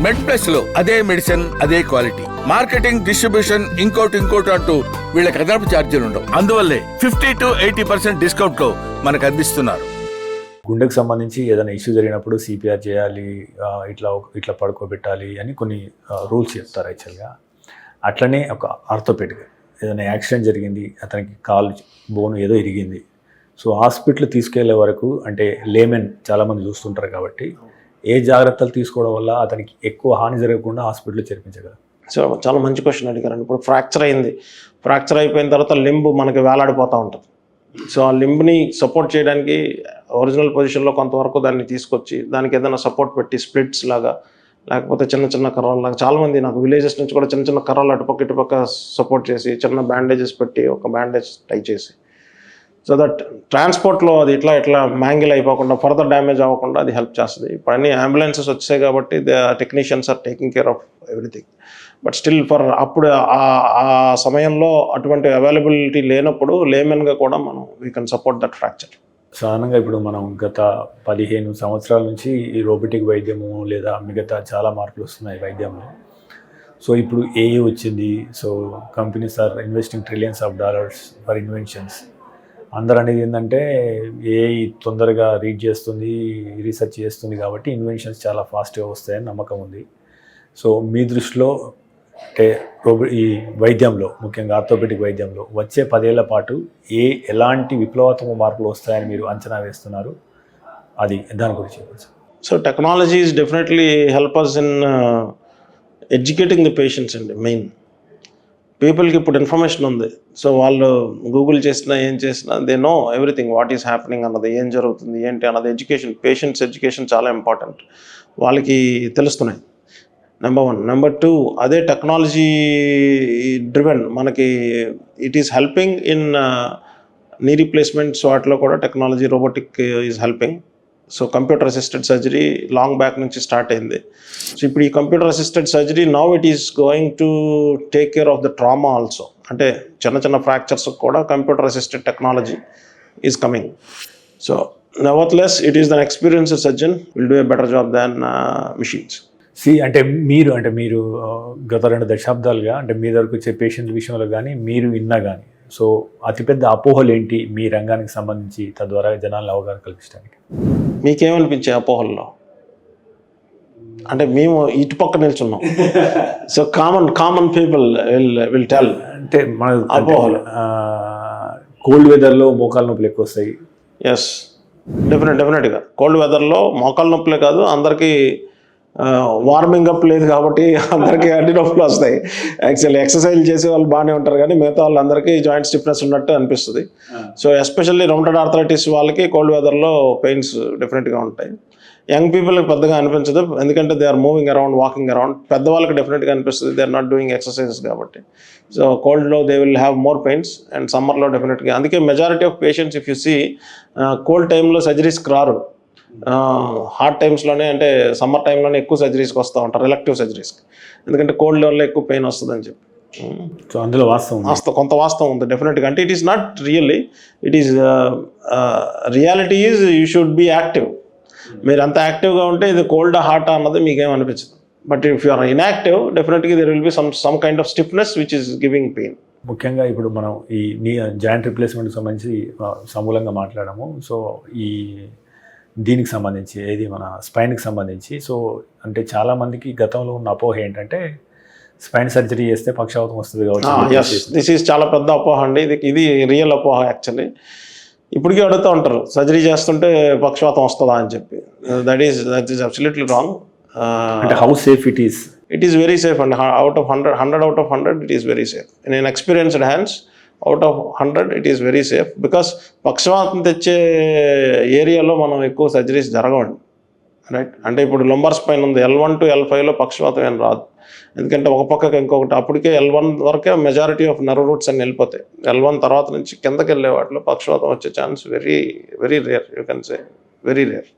మెడ్ plus లో అదే medicine అదే క్వాలిటీ, మార్కెటింగ్, డిస్ట్రిబ్యూషన్, ఇంకోటి అంటూ వీళ్ళకి అదనపు ఛార్జీలు ఉండవు. అందువల్లే 50 to 80% డిస్కౌంట్ లో మనకు అందిస్తున్నారు. గుండెకు సంబంధించి ఏదైనా ఇష్యూ జరిగినప్పుడు సిపిఆర్ చేయాలి, ఇట్లా పడుకోబెట్టాలి అని కొన్ని రూల్స్ చెప్తారు యాక్చువల్గా. అట్లనే ఒక ఆర్థోపెడిక్ ఏదైనా యాక్సిడెంట్ జరిగింది, అతనికి కాలు బోను ఏదో ఇరిగింది, సో హాస్పిటల్ తీసుకెళ్లే వరకు అంటే లేమెన్ చాలామంది చూస్తుంటారు కాబట్టి ఏ జాగ్రత్తలు తీసుకోవడం వల్ల అతనికి ఎక్కువ హాని జరగకుండా హాస్పిటల్లో చేర్పించగలరు? సో చాలా మంచి క్వశ్చన్ అడిగారండి. ఇప్పుడు ఫ్రాక్చర్ అయింది, ఫ్రాక్చర్ అయిపోయిన తర్వాత లింబ్ మనకి వేలాడిపోతూ ఉంటుంది. సో ఆ లింబ్ని సపోర్ట్ చేయడానికి ఒరిజినల్ పొజిషన్లో కొంతవరకు దాన్ని తీసుకొచ్చి దానికి ఏదైనా సపోర్ట్ పెట్టి స్ప్లిట్స్ లాగా, లేకపోతే చిన్న చిన్న కర్రలు లాగా, చాలామంది నాకు విలేజెస్ నుంచి కూడా చిన్న చిన్న కర్రలు అటుపక్క ఇటుపక్క సపోర్ట్ చేసి చిన్న బ్యాండేజెస్ పెట్టి ఒక బ్యాండేజ్ టై చేసి, సో దట్ ట్రాన్స్పోర్ట్లో అది ఇట్లా మ్యాంగిల్ అయిపోకుండా, ఫర్దర్ డ్యామేజ్ అవ్వకుండా అది హెల్ప్ చేస్తుంది. ఇప్పుడు అన్ని అంబులెన్సెస్ వచ్చాయి కాబట్టి the technicians are taking care of everything. But still అప్పుడు ఆ సమయంలో అటువంటి అవైలబిలిటీ లేనప్పుడు లేమెన్గా కూడా మనం we can support that fracture. సాధారణంగా ఇప్పుడు మనం గత 15 సంవత్సరాల నుంచి ఈ రోబోటిక్ వైద్యము లేదా మిగతా చాలా మార్పులు వస్తున్నాయి వైద్యంలో. సో ఇప్పుడు ఏఐ వచ్చింది, so companies are investing $trillions for inventions. అందరూ అనేది ఏంటంటే ఏఐ తొందరగా రీడ్ చేస్తుంది, రీసెర్చ్ చేస్తుంది కాబట్టి ఇన్వెన్షన్స్ చాలా ఫాస్ట్గా వస్తాయని నమ్మకం ఉంది. సో మీ దృష్టిలో అంటే ఈ వైద్యంలో, ముఖ్యంగా ఆర్థోపెడిక్ వైద్యంలో వచ్చే 10 ఏళ్ల పాటు ఎలాంటి విప్లవాత్మక మార్పులు వస్తాయని మీరు అంచనా వేస్తున్నారు? అది దాని గురించి చెప్పండి. So technology is definitely help us in educating the patients అండి. మెయిన్ పీపుల్కి ఇప్పుడు ఇన్ఫర్మేషన్ ఉంది, సో వాళ్ళు గూగుల్ చేసినా ఏం చేసినా they know everything, what is happening అన్నది, ఏం జరుగుతుంది ఏంటి అన్నది. ఎడ్యుకేషన్, పేషెంట్స్ ఎడ్యుకేషన్ చాలా ఇంపార్టెంట్, వాళ్ళకి తెలుస్తున్నాయి. నెంబర్ 1. నెంబర్ 2, అదే టెక్నాలజీ డ్రివెన్ మనకి ఇట్ ఈస్ హెల్పింగ్ ఇన్ నీ రీప్లేస్మెంట్స్, వాటిలో కూడా technology robotic is helping. So computer assisted surgery long back నుంచి స్టార్ట్ అయింది. సో ఇప్పుడు ఈ computer assisted surgery now it is going to take care of the trauma also. అంటే చిన్న fractures కూడా computer assisted technology is coming. So nevertheless it is then experienced surgeon will do a better job than machines. అంటే మీరు గత 2 దశాబ్దాలుగా అంటే మీ దగ్గరకు వచ్చే పేషెంట్స్ విషయంలో కానీ మీరు విన్నా కానీ, సో అతిపెద్ద అపోహలు ఏంటి మీ రంగానికి సంబంధించి, తద్వారా జనాలను అవగాహన కల్పించడానికి? మీకేమనిపించే అపోహల్లో? అంటే మేము ఇటుపక్క నిల్చున్నాం, so common people will tell. అంటే మన అపోహలు, కోల్డ్ వెదర్లో మోకాలు నొప్పులు ఎక్కువ వస్తాయి. ఎస్, డెఫినెట్గా కోల్డ్ వెదర్లో మోకాలు నొప్పులే కాదు, అందరికీ వార్మింగ్ అప్ లేదు కాబట్టి అందరికీ అడ్డి నొప్పులు వస్తాయి. యాక్చువల్లీ ఎక్సర్సైజ్ చేసే వాళ్ళు బాగానే ఉంటారు కానీ మిగతా వాళ్ళందరికీ జాయింట్ స్టిఫ్నెస్ ఉన్నట్టు అనిపిస్తుంది. సో ఎస్పెషల్లీ రొమటైడ్ ఆర్థరైటిస్ వాళ్ళకి కోల్డ్ వెదర్లో పెయిన్స్ డెఫినెట్గా ఉంటాయి. యంగ్ పీపుల్కి పెద్దగా అనిపించదు, ఎందుకంటే they are moving around, walking around. పెద్దవాళ్ళకి డెఫినెట్గా అనిపిస్తుంది, they are not doing exercises కాబట్టి. సో కోల్డ్లో they will have more pains, and సమ్మర్లో డెఫినెట్గా. అందుకే majority of patients if you see cold టైంలో సర్జరీస్కి రారు, హాట్ టైమ్స్లోనే అంటే సమ్మర్ టైంలోనే ఎక్కువ సర్జరీస్కి వస్తూ ఉంటారు, ఎలెక్టివ్ సర్జరీస్కి. ఎందుకంటే కోల్డ్ వల్ల ఎక్కువ పెయిన్ వస్తుందని చెప్పి. సో అందులో కొంత వాస్తవం ఉంది డెఫినెట్గా. అంటే it is not really, it is reality is you should be active. మీరు అంత యాక్టివ్గా ఉంటే ఇది కోల్డ్ హాట్ అన్నది మీకేం అనిపించదు. But if you are inactive definitely there will be some kind of stiffness which is giving pain. ముఖ్యంగా ఇప్పుడు మనం ఈ జాయింట్ రిప్లేస్మెంట్కి సంబంధించి సమూలంగా మాట్లాడాము. సో ఈ దీనికి సంబంధించి ఏది మన స్పైన్కి సంబంధించి, సో అంటే చాలామందికి గతంలో ఉన్న అపోహ ఏంటంటే స్పైన్ సర్జరీ చేస్తే పక్షవాతం వస్తుంది కావచ్చు. దిస్ ఈజ్ చాలా పెద్ద అపోహ అండి, ఇది రియల్ అపోహ యాక్చువల్లీ. ఇప్పటికీ అడుగుతూ ఉంటారు సర్జరీ చేస్తుంటే పక్షవాతం వస్తుందా అని చెప్పి. That is absolutely wrong. అంటే how safe it is? It is very safe and out of 100 out of 100 it is very safe. In an experienced hands out of 100 it is very safe. Because పక్షవాతం తెచ్చే ఏరియాలో మనం ఎక్కువ surgeries జరగవండి, right? అంటే ఇప్పుడు lumbar spine ఉంది, L1 to L5లో పక్షవాతం ఏం రాదు, ఎందుకంటే ఒక పక్కకి ఇంకొకటి. అప్పటికే L1 వరకే మెజారిటీ ఆఫ్ నర్వ్ రూట్స్ అన్ని వెళ్ళిపోతాయి. L1 తర్వాత నుంచి కిందకి వెళ్ళే వాటిలో పక్షవాతం వచ్చే chance very rare, you can say very rare.